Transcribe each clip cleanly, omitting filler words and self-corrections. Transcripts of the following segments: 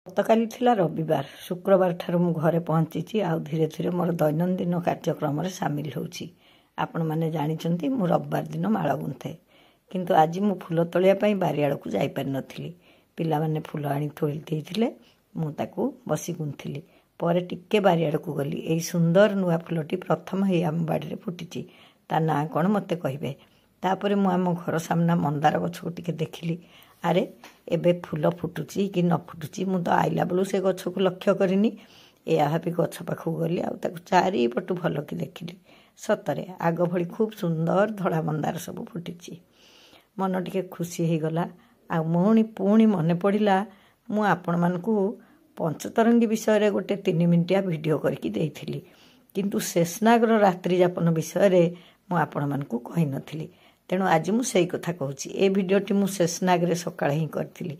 ଗତକାଲି ଥିଲା ରବିବାର। ଶୁକ୍ରବାର ଠାରୁ ମୁଁ ଘରେ ପହଞ୍ଚିଛି ଆଉ ଧୀରେ ଧୀରେ ମୋର ଦୈନନ୍ଦିନ କାର୍ଯ୍ୟକ୍ରମରେ ସାମିଲ ହେଉଛି। ଆପଣମାନେ ଜାଣିଛନ୍ତି ମୁଁ ରବିବାର ଦିନ ମାଳ ଗୁନ୍ଥେ, କିନ୍ତୁ ଆଜି ମୁଁ ଫୁଲ ତୋଳିବା ପାଇଁ ବାରିଆଡ଼କୁ ଯାଇପାରିନଥିଲି। ପିଲାମାନେ ଫୁଲ ଆଣି ଥୋଇ ଦେଇଥିଲେ, ମୁଁ ତାକୁ ବସି ଗୁନ୍ଥିଲି। ପରେ ଟିକେ ବାରିଆଡ଼କୁ ଗଲି। ଏଇ ସୁନ୍ଦର ନୂଆ ଫୁଲଟି ପ୍ରଥମ ହେଇ ଆମ ବାଡ଼ିରେ ଫୁଟିଛି। ତା ନାଁ କ'ଣ ମୋତେ କହିବେ? ତାପରେ ମୁଁ ଆମ ଘର ସାମ୍ନା ମନ୍ଦାର ଗଛକୁ ଟିକେ ଦେଖିଲି। ଆରେ ଏବେ ଫୁଲ ଫୁଟୁଛି କି ନ ଫୁଟୁଛି ମୁଁ ତ ଆଇଲା ବେଳୁ ସେ ଗଛକୁ ଲକ୍ଷ୍ୟ କରିନି। ଏୟା ଭାବି ଗଛ ପାଖକୁ ଗଲି ଆଉ ତାକୁ ଚାରିପଟୁ ଭଲକି ଦେଖିଲି। ସତରେ ଆଗ ଭଳି ଖୁବ୍ ସୁନ୍ଦର ଧଳା ମନ୍ଦାର ସବୁ ଫୁଟିଛି। ମନ ଟିକେ ଖୁସି ହେଇଗଲା। ଆଉ ପୁଣି ମନେ ପଡ଼ିଲା ମୁଁ ଆପଣମାନଙ୍କୁ ପଞ୍ଚତରଙ୍ଗୀ ବିଷୟରେ ଗୋଟେ 3 ମିନିଟିଆ ଭିଡ଼ିଓ କରିକି ଦେଇଥିଲି, କିନ୍ତୁ ଶେଷନାଗର ରାତ୍ରି ଯାପନ ବିଷୟରେ ମୁଁ ଆପଣମାନଙ୍କୁ କହିନଥିଲି। ତେଣୁ ଆଜି ମୁଁ ସେଇ କଥା କହୁଛି। ଏ ଭିଡ଼ିଓଟି ମୁଁ ଶେଷନାଗରେ ସକାଳେ ହିଁ କରିଥିଲି।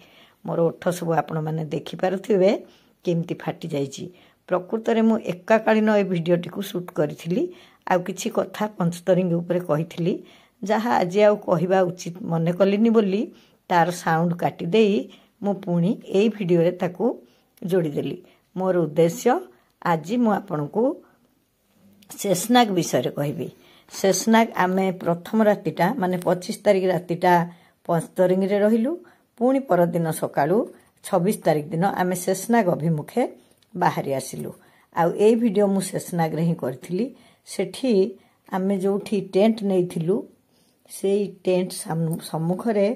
ମୋର ଓଠ ସବୁ ଆପଣମାନେ ଦେଖିପାରୁଥିବେ କେମିତି ଫାଟିଯାଇଛି। ପ୍ରକୃତରେ ମୁଁ ଏକାକାଳୀନ ଏ ଭିଡ଼ିଓଟିକୁ ସୁଟ୍ କରିଥିଲି। ଆଉ କିଛି କଥା ପଞ୍ଚତରଙ୍ଗୀ ଉପରେ କହିଥିଲି, ଯାହା ଆଜି ଆଉ କହିବା ଉଚିତ ମନେ କଲିନି ବୋଲି ତାର ସାଉଣ୍ଡ କାଟିଦେଇ ମୁଁ ପୁଣି ଏଇ ଭିଡ଼ିଓରେ ତାକୁ ଯୋଡ଼ିଦେଲି। ମୋର ଉଦ୍ଦେଶ୍ୟ, ଆଜି ମୁଁ ଆପଣଙ୍କୁ ଶେଷନାଗ ବିଷୟରେ କହିବି। ଶେଷନାଗ ଆମେ ପ୍ରଥମ ରାତିଟା ମାନେ 25 ତାରିଖ ରାତିଟା ପଞ୍ଚତରଙ୍ଗୀରେ ରହିଲୁ। ପୁଣି ପରଦିନ ସକାଳୁ 26 ତାରିଖ ଦିନ ଆମେ ଶେଷନାଗ ଅଭିମୁଖେ ବାହାରି ଆସିଲୁ। ଆଉ ଏଇ ଭିଡ଼ିଓ ମୁଁ ଶେଷନାଗରେ ହିଁ କରିଥିଲି। ସେଠି ଆମେ ଯେଉଁଠି ଟେଣ୍ଟ ନେଇଥିଲୁ ସେଇ ଟେଣ୍ଟ ସମ୍ମୁଖରେ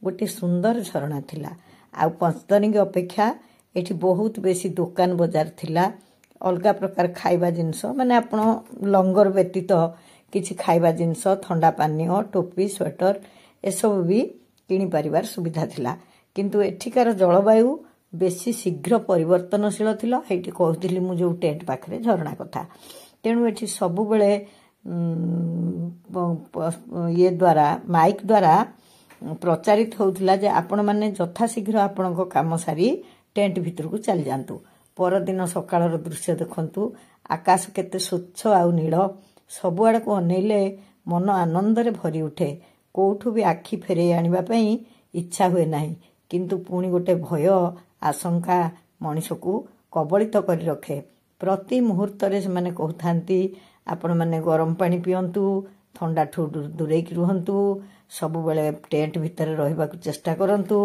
ଗୋଟିଏ ସୁନ୍ଦର ଝରଣା ଥିଲା। ଆଉ ପଞ୍ଚତରଙ୍ଗୀ ଅପେକ୍ଷା ଏଠି ବହୁତ ବେଶୀ ଦୋକାନ ବଜାର ଥିଲା। ଅଲଗା ପ୍ରକାର ଖାଇବା ଜିନିଷ, ମାନେ ଆପଣ ଲଙ୍ଗର ବ୍ୟତୀତ କିଛି ଖାଇବା ଜିନିଷ, ଥଣ୍ଡା ପାନୀୟ, ଟୋପି, ସ୍ୱେଟର ଏସବୁ ବି କିଣିପାରିବାର ସୁବିଧା ଥିଲା। କିନ୍ତୁ ଏଠିକାର ଜଳବାୟୁ ବେଶୀ ଶୀଘ୍ର ପରିବର୍ତ୍ତନଶୀଳ ଥିଲା। ଏଇଠି କହୁଥିଲି ମୁଁ ଯେଉଁ ଟେଣ୍ଟ ପାଖରେ ଝରଣା କଥା। ତେଣୁ ଏଠି ସବୁବେଳେ ମାଇକ୍ ଦ୍ୱାରା ପ୍ରଚାରିତ ହେଉଥିଲା ଯେ ଆପଣମାନେ ଯଥାଶୀଘ୍ର ଆପଣଙ୍କ କାମ ସାରି ଟେଣ୍ଟ ଭିତରକୁ ଚାଲିଯାଆନ୍ତୁ। ପରଦିନ ସକାଳର ଦୃଶ୍ୟ ଦେଖନ୍ତୁ। ଆକାଶ କେତେ ସ୍ୱଚ୍ଛ ଆଉ ନୀଳ। ସବୁଆଡ଼କୁ ଅନେଇଲେ ମନ ଆନନ୍ଦରେ ଭରି ଉଠେ। କେଉଁଠୁ ବି ଆଖି ଫେରେଇ ଆଣିବା ପାଇଁ ଇଚ୍ଛା ହୁଏ ନାହିଁ, କିନ୍ତୁ ପୁଣି ଗୋଟେ ଭୟ ଆଶଙ୍କା ମଣିଷକୁ କବଳିତ କରି ରଖେ। ପ୍ରତି ମୁହୂର୍ତ୍ତରେ ସେମାନେ କହୁଥାନ୍ତି ଆପଣମାନେ ଗରମ ପାଣି ପିଅନ୍ତୁ, ଥଣ୍ଡାଠୁ ଦୂରେଇକି ରୁହନ୍ତୁ, ସବୁବେଳେ ଟେଣ୍ଟ ଭିତରେ ରହିବାକୁ ଚେଷ୍ଟା କରନ୍ତୁ।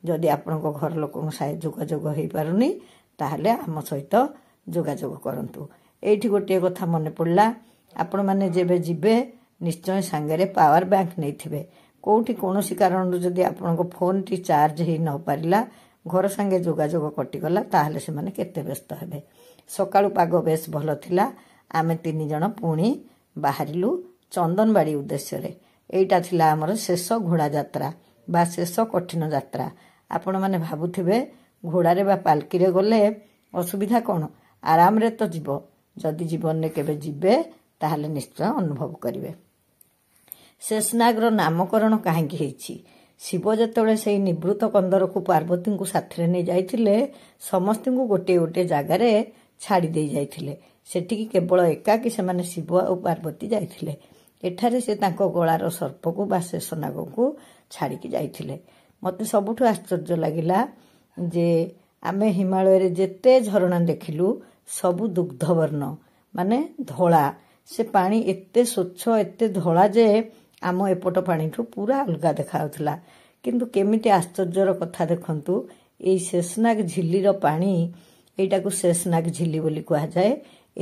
ଯଦି ଆପଣଙ୍କ ଘର ଲୋକଙ୍କ ସାଙ୍ଗେ ଯୋଗାଯୋଗ ହେଇପାରୁନି ତାହେଲେ ଆମ ସହିତ ଯୋଗାଯୋଗ କରନ୍ତୁ। ଏଇଠି ଗୋଟିଏ କଥା ମନେ ପଡ଼ିଲା, ଆପଣମାନେ ଯେବେ ଯିବେ ନିଶ୍ଚୟ ସାଙ୍ଗରେ ପାୱାର ବ୍ୟାଙ୍କ ନେଇଥିବେ। କେଉଁଠି କୌଣସି କାରଣରୁ ଯଦି ଆପଣଙ୍କ ଫୋନ୍ଟି ଚାର୍ଜ ହେଇ ନ ପାରିଲା, ଘର ସାଙ୍ଗେ ଯୋଗାଯୋଗ କଟିଗଲା, ତାହେଲେ ସେମାନେ କେତେ ବ୍ୟସ୍ତ ହେବେ। ସକାଳୁ ପାଗ ବେଶ ଭଲ ଥିଲା। ଆମେ 3 ଜଣ ପୁଣି ବାହାରିଲୁ ଚନ୍ଦନବାଡ଼ି ଉଦ୍ଦେଶ୍ୟରେ। ଏଇଟା ଥିଲା ଆମର ଶେଷ ଘୋଡ଼ା ଯାତ୍ରା ବା ଶେଷ କଠିନ ଯାତ୍ରା। ଆପଣମାନେ ଭାବୁଥିବେ ଘୋଡ଼ାରେ ବା ପାଲକିରେ ଗଲେ ଅସୁବିଧା କ'ଣ? ଆରାମରେ ତ ଯିବ। ଯଦି ଜୀବନରେ କେବେ ଯିବେ ତାହେଲେ ନିଶ୍ଚୟ ଅନୁଭବ କରିବେ। ଶେଷନାଗର ନାମକରଣ କାହିଁକି ହେଇଛି? ଶିବ ଯେତେବେଳେ ସେଇ ନିବୃତ କନ୍ଦରକୁ ପାର୍ବତୀଙ୍କୁ ସାଥିରେ ନେଇ ଯାଇଥିଲେ, ସମସ୍ତଙ୍କୁ ଗୋଟିଏ ଗୋଟିଏ ଜାଗାରେ ଛାଡ଼ି ଦେଇ ଯାଇଥିଲେ। ସେଠିକି କେବଳ ଏକାକୀ ସେମାନେ ଶିବ ଆଉ ପାର୍ବତୀ ଯାଇଥିଲେ। ଏଠାରେ ସେ ତାଙ୍କ ଗଳାର ସର୍ପକୁ ବା ଶେଷନାଗକୁ ଛାଡ଼ିକି ଯାଇଥିଲେ। ମୋତେ ସବୁଠୁ ଆଶ୍ଚର୍ଯ୍ୟ ଲାଗିଲା ଯେ ଆମେ ହିମାଳୟରେ ଯେତେ ଝରଣା ଦେଖିଲୁ ସବୁ ଦୁଗ୍ଧବର୍ଣ୍ଣ, ମାନେ ଧଳା। ସେ ପାଣି ଏତେ ସ୍ୱଚ୍ଛ, ଏତେ ଧଳା ଯେ ଆମ ଏପଟ ପାଣିଠୁ ପୁରା ଅଲଗା ଦେଖାଯାଉଥିଲା। କିନ୍ତୁ କେମିତି ଆଶ୍ଚର୍ଯ୍ୟର କଥା ଦେଖନ୍ତୁ, ଏଇ ଶେଷନାଗ ଝିଲିର ପାଣି, ଏଇଟାକୁ ଶେଷନାଗ ଝିଲି ବୋଲି କୁହାଯାଏ।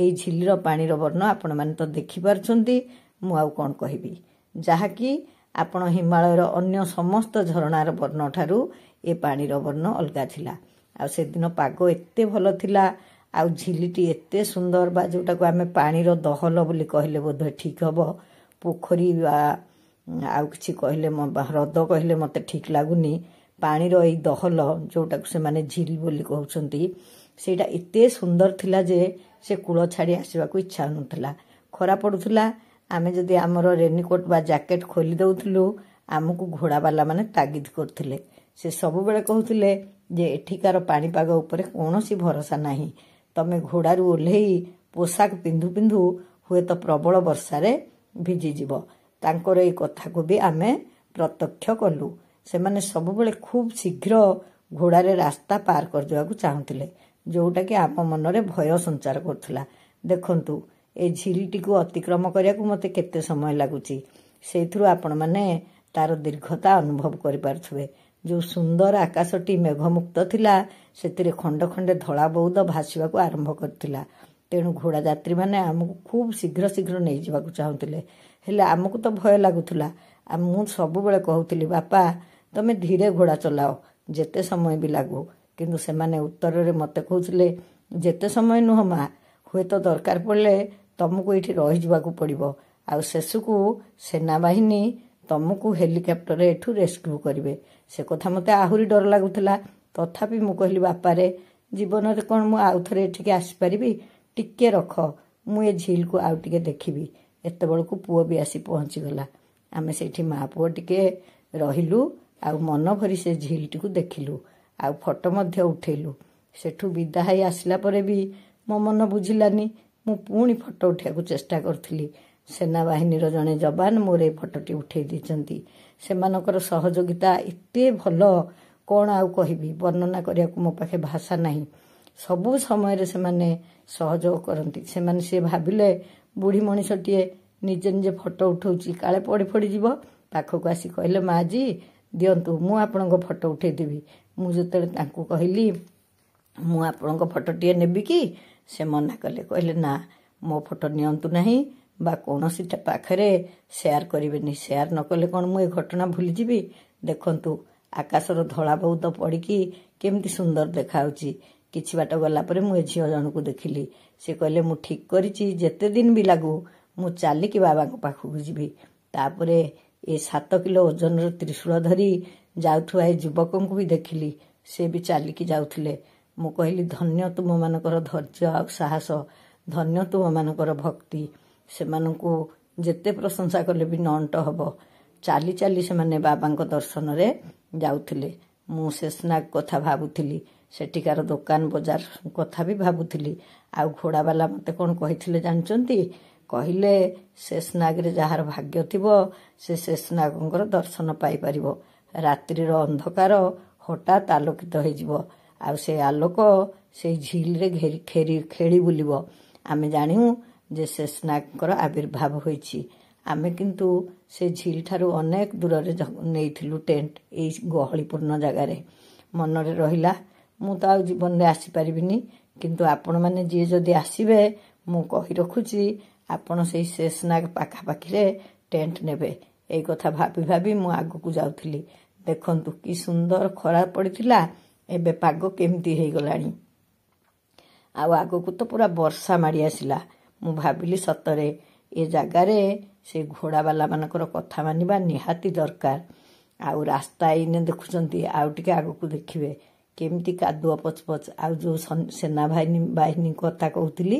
ଏଇ ଝିଲିର ପାଣିର ବର୍ଣ୍ଣ ଆପଣମାନେ ତ ଦେଖିପାରୁଛନ୍ତି, ମୁଁ ଆଉ କ'ଣ କହିବି। ଯାହାକି ଆପଣ ହିମାଳୟର ଅନ୍ୟ ସମସ୍ତ ଝରଣାର ବର୍ଣ୍ଣ ଠାରୁ ଏ ପାଣିର ବର୍ଣ୍ଣ ଅଲଗା ଥିଲା। ଆଉ ସେଦିନ ପାଗ ଏତେ ଭଲ ଥିଲା, ଆଉ ଝିଲିଟି ଏତେ ସୁନ୍ଦର, ବା ଯେଉଁଟାକୁ ଆମେ ପାଣିର ଦହଲ ବୋଲି କହିଲେ ବୋଧହୁଏ ଠିକ୍ ହେବ। ପୋଖରୀ ବା ଆଉ କିଛି କହିଲେ, ହ୍ରଦ କହିଲେ ମୋତେ ଠିକ୍ ଲାଗୁନି। ପାଣିର ଏଇ ଦହଲ ଯେଉଁଟାକୁ ସେମାନେ ଝିଲ ବୋଲି କହୁଛନ୍ତି, ସେଇଟା ଏତେ ସୁନ୍ଦର ଥିଲା ଯେ ସେ କୂଳ ଛାଡ଼ି ଆସିବାକୁ ଇଚ୍ଛା ହେଉନଥିଲା। ଖରା ପଡ଼ୁଥିଲା। ଆମେ ଯଦି ଆମର ରେନିକୋଟ୍ ବା ଜ୍ୟାକେଟ୍ ଖୋଲି ଦେଉଥିଲୁ, ଆମକୁ ଘୋଡ଼ାବାଲାମାନେ ତାଗିଦ କରୁଥିଲେ। ସେ ସବୁବେଳେ କହୁଥିଲେ ଯେ ଏଠିକାର ପାଣିପାଗ ଉପରେ କୌଣସି ଭରସା ନାହିଁ। ତମେ ଘୋଡ଼ାରୁ ଓହ୍ଲେଇ ପୋଷାକ ପିନ୍ଧୁ ପିନ୍ଧୁ ହୁଏତ ପ୍ରବଳ ବର୍ଷାରେ ଭିଜିଯିବ। ତାଙ୍କର ଏଇ କଥାକୁ ବି ଆମେ ପ୍ରତ୍ୟକ୍ଷ କଲୁ। ସେମାନେ ସବୁବେଳେ ଖୁବ୍ ଶୀଘ୍ର ଘୋଡ଼ାରେ ରାସ୍ତା ପାର କରିଦେବାକୁ ଚାହୁଁଥିଲେ, ଯେଉଁଟାକି ଆମ ମନରେ ଭୟ ସଞ୍ଚାର କରୁଥିଲା। ଦେଖନ୍ତୁ ଏ ଝିଲଟିକୁ ଅତିକ୍ରମ କରିବାକୁ ମୋତେ କେତେ ସମୟ ଲାଗୁଛି। ସେଇଥିରୁ ଆପଣମାନେ ତାର ଦୀର୍ଘତା ଅନୁଭବ କରିପାରୁଥିବେ। ଯେଉଁ ସୁନ୍ଦର ଆକାଶଟି ମେଘମୁକ୍ତ ଥିଲା, ସେଥିରେ ଖଣ୍ଡ ଖଣ୍ଡେ ଧଳା ବଉଦ ଭାସିବାକୁ ଆରମ୍ଭ କରିଥିଲା। ତେଣୁ ଘୋଡ଼ା ଯାତ୍ରୀମାନେ ଆମକୁ ଖୁବ୍ ଶୀଘ୍ର ଶୀଘ୍ର ନେଇଯିବାକୁ ଚାହୁଁଥିଲେ। ହେଲେ ଆମକୁ ତ ଭୟ ଲାଗୁଥିଲା। ମୁଁ ସବୁବେଳେ କହୁଥିଲି, ବାପା ତମେ ଧୀରେ ଘୋଡ଼ା ଚଲାଅ, ଯେତେ ସମୟ ବି ଲାଗୁ। କିନ୍ତୁ ସେମାନେ ଉତ୍ତରରେ ମୋତେ କହୁଥିଲେ, ଯେତେ ସମୟ ନୁହଁ ମା, ହୁଏତ ଦରକାର ପଡ଼ିଲେ ତମକୁ ଏଇଠି ରହିଯିବାକୁ ପଡ଼ିବ। ଆଉ ଶେଷକୁ ସେନାବାହିନୀ ତମକୁ ହେଲିକପ୍ଟରରେ ଏଠୁ ରେସ୍କ୍ୟୁ କରିବେ। ସେ କଥା ମୋତେ ଆହୁରି ଡର ଲାଗୁଥିଲା। ତଥାପି ମୁଁ କହିଲି, ବାପାରେ ଜୀବନରେ କ'ଣ ମୁଁ ଆଉ ଥରେ ଏଠିକି ଆସିପାରିବି? ଟିକେ ରଖ, ମୁଁ ଏ ଝିଲକୁ ଆଉ ଟିକେ ଦେଖିବି। ଏତେବେଳକୁ ପୁଅ ବି ଆସି ପହଞ୍ଚିଗଲା। ଆମେ ସେଇଠି ମା ପୁଅ ଟିକେ ରହିଲୁ, ଆଉ ମନ ଭରି ସେ ଝିଲଟିକୁ ଦେଖିଲୁ, ଆଉ ଫଟୋ ମଧ୍ୟ ଉଠେଇଲୁ। ସେଠୁ ବିଦା ହେଇ ଆସିଲା ପରେ ବି ମୋ ମନ ବୁଝିଲାନି। ମୁଁ ପୁଣି ଫଟୋ ଉଠାଇବାକୁ ଚେଷ୍ଟା କରୁଥିଲି। ସେନାବାହିନୀର ଜଣେ ଯବାନ ମୋର ଏ ଫଟୋଟି ଉଠାଇ ଦେଇଛନ୍ତି। ସେମାନଙ୍କର ସହଯୋଗିତା ଏତେ ଭଲ, କ'ଣ ଆଉ କହିବି, ବର୍ଣ୍ଣନା କରିବାକୁ ମୋ ପାଖେ ଭାଷା ନାହିଁ। ସବୁ ସମୟରେ ସେମାନେ ସହଯୋଗ କରନ୍ତି। ସେ ଭାବିଲେ ବୁଢ଼ୀ ମଣିଷଟିଏ ନିଜେ ନିଜେ ଫଟୋ ଉଠାଉଛି, କାଳେ ପଡ଼ିଯିବ। ପାଖକୁ ଆସି କହିଲେ, ମା ଜି ଦିଅନ୍ତୁ, ମୁଁ ଆପଣଙ୍କ ଫଟୋ ଉଠାଇଦେବି। ମୁଁ ଯେତେବେଳେ ତାଙ୍କୁ କହିଲି ମୁଁ ଆପଣଙ୍କ ଫଟୋଟିଏ ନେବି କି, ସେ ମନା କଲେ। କହିଲେ, ନା, ମୋ ଫଟୋ ନିଅନ୍ତୁ ନାହିଁ ବା କୌଣସି ପାଖରେ ସେୟାର କରିବେନି। ସେୟାର ନ କଲେ କ'ଣ ମୁଁ ଏ ଘଟଣା ଭୁଲିଯିବି? ଦେଖନ୍ତୁ ଆକାଶର ଧଳା ବଉଦ ପଡ଼ିକି କେମିତି ସୁନ୍ଦର ଦେଖାଯାଉଛି। କିଛି ବାଟ ଗଲା ପରେ ମୁଁ ଏ ଝିଅ ଜଣକୁ ଦେଖିଲି। ସେ କହିଲେ, ମୁଁ ଠିକ୍ କରିଛି, ଯେତେ ଦିନ ବି ଲାଗୁ ମୁଁ ଚାଲିକି ବାବାଙ୍କ ପାଖକୁ ଯିବି। ତାପରେ ଏ 7 କିଲୋ ଓଜନର ତ୍ରିଶୂଳ ଧରି ଯାଉଥିବା ଏ ଯୁବକଙ୍କୁ ବି ଦେଖିଲି। ସେ ବି ଚାଲିକି ଯାଉଥିଲେ। ମୁଁ କହିଲି, ଧନ୍ୟ ତୁମମାନଙ୍କର ଧୈର୍ଯ୍ୟ ଆଉ ସାହସ, ଧନ୍ୟ ତୁମମାନଙ୍କର ଭକ୍ତି। ସେମାନଙ୍କୁ ଯେତେ ପ୍ରଶଂସା କଲେ ବି ନ ଅଣ୍ଟ ହେବ। ଚାଲି ଚାଲି ସେମାନେ ବାବାଙ୍କ ଦର୍ଶନରେ ଯାଉଥିଲେ। ମୁଁ ଶେଷନାଗ କଥା ଭାବୁଥିଲି, ସେଠିକାର ଦୋକାନ ବଜାର କଥା ବି ଭାବୁଥିଲି। ଆଉ ଘୋଡ଼ାବାଲା ମୋତେ କ'ଣ କହିଥିଲେ ଜାଣିଛନ୍ତି? କହିଲେ, ଶେଷନାଗରେ ଯାହାର ଭାଗ୍ୟ ଥିବ ସେ ଶେଷନାଗଙ୍କର ଦର୍ଶନ ପାଇପାରିବ। ରାତ୍ରିର ଅନ୍ଧକାର ହଠାତ୍ ଆଲୋକିତ ହୋଇଯିବ, ଆଉ ସେ ଆଲୋକ ସେଇ ଝିଲରେ ଖେଳି ବୁଲିବ। ଆମେ ଜାଣୁ ଯେ ଶେଷନାଗଙ୍କର ଆବିର୍ଭାବ ହୋଇଛି। ଆମେ କିନ୍ତୁ ସେ ଝିଲଠାରୁ ଅନେକ ଦୂରରେ ନେଇଥିଲୁ ଟେଣ୍ଟ, ଏଇ ଗହଳିପୂର୍ଣ୍ଣ ଜାଗାରେ। ମନରେ ରହିଲା, ମୁଁ ତ ଆଉ ଜୀବନରେ ଆସିପାରିବିନି, କିନ୍ତୁ ଆପଣମାନେ ଯିଏ ଯଦି ଆସିବେ, ମୁଁ କହି ରଖୁଛି, ଆପଣ ସେଇ ଶେଷନାଗ ପାଖାପାଖିରେ ଟେଣ୍ଟ ନେବେ। ଏଇ କଥା ଭାବି ଭାବି ମୁଁ ଆଗକୁ ଯାଉଥିଲି। ଦେଖନ୍ତୁ କି ସୁନ୍ଦର ଖରା ପଡ଼ିଥିଲା, ଏବେ ପାଗ କେମିତି ହେଇଗଲାଣି। ଆଉ ଆଗକୁ ତ ପୁରା ବର୍ଷା ମାଡ଼ି ଆସିଲା। ମୁଁ ଭାବିଲି, ସତରେ ଏ ଜାଗାରେ ସେ ଘୋଡ଼ାବାଲାମାନଙ୍କର କଥା ମାନିବା ନିହାତି ଦରକାର। ଆଉ ରାସ୍ତା ଏଇନେ ଦେଖୁଛନ୍ତି, ଆଉ ଟିକେ ଆଗକୁ ଦେଖିବେ କେମିତି କାଦୁଅ ପଚପଚ। ଆଉ ଯେଉଁ ସେନାବାହିନୀ କଥା କହୁଥିଲି,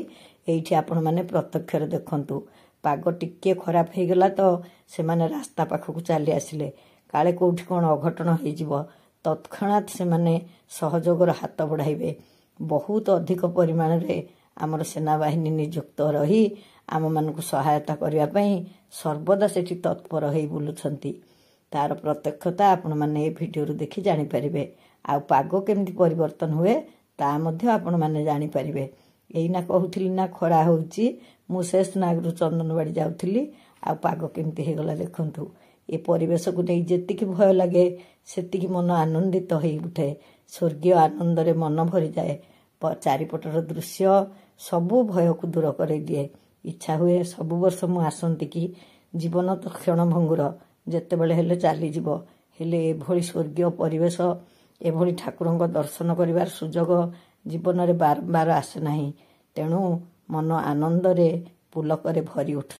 ଏଇଠି ଆପଣମାନେ ପ୍ରତ୍ୟକ୍ଷରେ ଦେଖନ୍ତୁ। ପାଗ ଟିକେ ଖରାପ ହେଇଗଲା ତ ସେମାନେ ରାସ୍ତା ପାଖକୁ ଚାଲି ଆସିଲେ। କାଳେ କେଉଁଠି କ'ଣ ଅଘଟଣ ହେଇଯିବ, ତତ୍କ୍ଷଣାତ୍ ସେମାନେ ସହଯୋଗର ହାତ ବଢ଼ାଇବେ। ବହୁତ ଅଧିକ ପରିମାଣରେ ଆମର ସେନାବାହିନୀ ନିଯୁକ୍ତ ରହି ଆମମାନଙ୍କୁ ସହାୟତା କରିବା ପାଇଁ ସର୍ବଦା ସେଠି ତତ୍ପର ହେଇ ବୁଲୁଛନ୍ତି। ତାର ପ୍ରତ୍ୟକ୍ଷତା ଆପଣମାନେ ଏ ଭିଡ଼ିଓରୁ ଦେଖି ଜାଣିପାରିବେ। ଆଉ ପାଗ କେମିତି ପରିବର୍ତ୍ତନ ହୁଏ ତା ମଧ୍ୟ ଆପଣମାନେ ଜାଣିପାରିବେ। ଏଇନା କହୁଥିଲି ନା ଖରା ହେଉଛି, ମୁଁ ଶେଷନାଗରୁ ଚନ୍ଦନବାଡ଼ି ଯାଉଥିଲି, ଆଉ ପାଗ କେମିତି ହେଇଗଲା ଦେଖନ୍ତୁ। ଏ ପରିବେଶକୁ ନେଇ ଯେତିକି ଭୟ ଲାଗେ, ସେତିକି ମନ ଆନନ୍ଦିତ ହେଇ ଉଠେ। ସ୍ୱର୍ଗୀୟ ଆନନ୍ଦରେ ମନ ଭରିଯାଏ। ଚାରିପଟର ଦୃଶ୍ୟ ସବୁ ଭୟକୁ ଦୂର କରିଦିଏ। ଇଚ୍ଛା ହୁଏ ସବୁ ବର୍ଷ ମୁଁ ଆସନ୍ତି କି। ଜୀବନ ତ କ୍ଷଣଭଙ୍ଗୁର, ଯେତେବେଳେ ହେଲେ ଚାଲିଯିବ। ହେଲେ ଏଭଳି ସ୍ୱର୍ଗୀୟ ପରିବେଶ, ଏଭଳି ଠାକୁରଙ୍କ ଦର୍ଶନ କରିବାର ସୁଯୋଗ ଜୀବନରେ ବାରମ୍ବାର ଆସେ ନାହିଁ। ତେଣୁ ମନ ଆନନ୍ଦରେ ପୁଲକରେ ଭରି ଉଠେ।